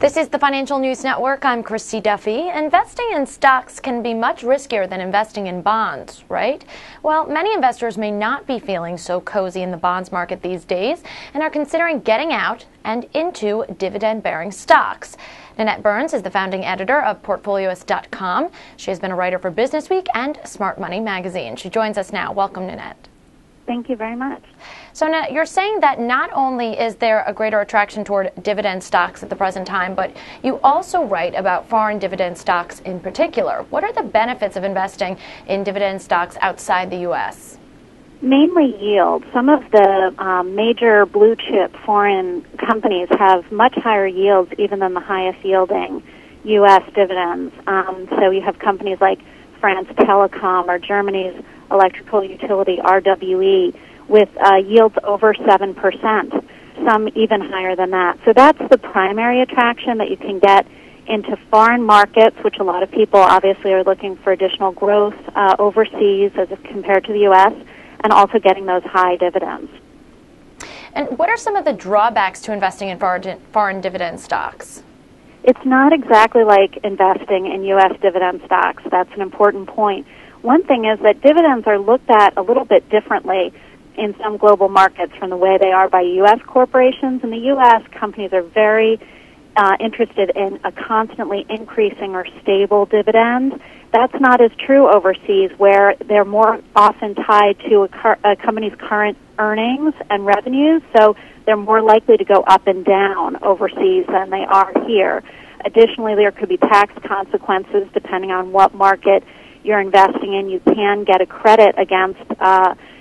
This is the Financial News Network. I'm Christy Duffy. Investing in stocks can be much riskier than investing in bonds, right? Well, many investors may not be feeling so cozy in the bonds market these days and are considering getting out and into dividend-bearing stocks. Nanette Byrnes is the founding editor of Portfolioist.com. She has been a writer for BusinessWeek and SmartMoney Magazine. She joins us now. Welcome, Nanette. Thank you very much. So now you're saying that not only is there a greater attraction toward dividend stocks at the present time, but you also write about foreign dividend stocks in particular. What are the benefits of investing in dividend stocks outside the U.S.? Mainly yield. Some of the major blue chip foreign companies have much higher yields even than the highest yielding U.S. dividends. So you have companies like France Telecom or Germany's electrical utility RWE with yields over 7%, some even higher than that. So that's the primary attraction, that you can get into foreign markets, which a lot of people obviously are looking for additional growth overseas as compared to the U.S., and also getting those high dividends. And what are some of the drawbacks to investing in foreign dividend stocks? It's not exactly like investing in U.S. dividend stocks. That's an important point. One thing is that dividends are looked at a little bit differently in some global markets from the way they are by U.S. corporations. In the U.S., companies are very interested in a constantly increasing or stable dividend. That's not as true overseas, where they're more often tied to a company's current earnings and revenues, so they're more likely to go up and down overseas than they are here. Additionally, there could be tax consequences depending on what market you're investing in. You can get a credit against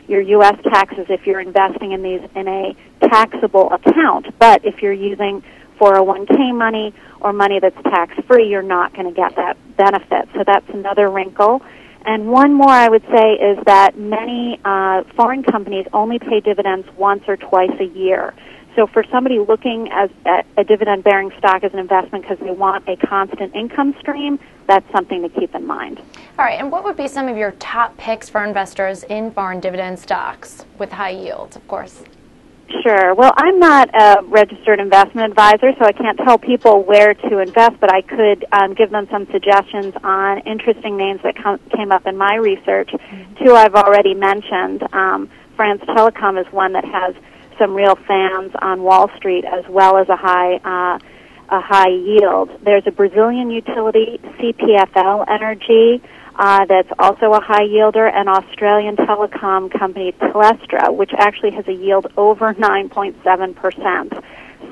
your U.S. taxes if you're investing in these in a taxable account. But if you're using 401k money or money that's tax-free, you're not going to get that benefit. So that's another wrinkle. And one more I would say is that many foreign companies only pay dividends once or twice a year. So for somebody looking at a dividend-bearing stock as an investment because they want a constant income stream, that's something to keep in mind. All right, and what would be some of your top picks for investors in foreign dividend stocks with high yields, of course? Sure. Well, I'm not a registered investment advisor, so I can't tell people where to invest, but I could give them some suggestions on interesting names that came up in my research. Two I've already mentioned. France Telecom is one that has some real fans on Wall Street, as well as a high yield. There's a Brazilian utility, CPFL Energy, that's also a high yielder, and Australian telecom company Telestra, which actually has a yield over 9.7%.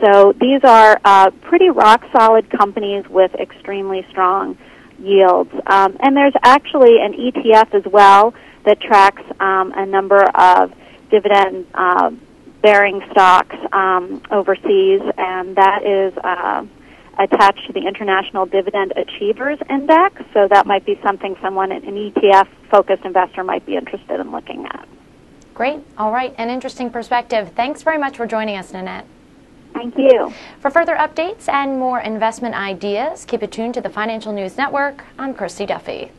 So these are pretty rock-solid companies with extremely strong yields. And there's actually an ETF as well that tracks a number of dividend-bearing stocks overseas, and that is attached to the International Dividend Achievers Index, so that might be something someone, an ETF-focused investor, might be interested in looking at. Great. All right. An interesting perspective. Thanks very much for joining us, Nanette. Thank you. For further updates and more investment ideas, keep it tuned to the Financial News Network. I'm Christy Duffy.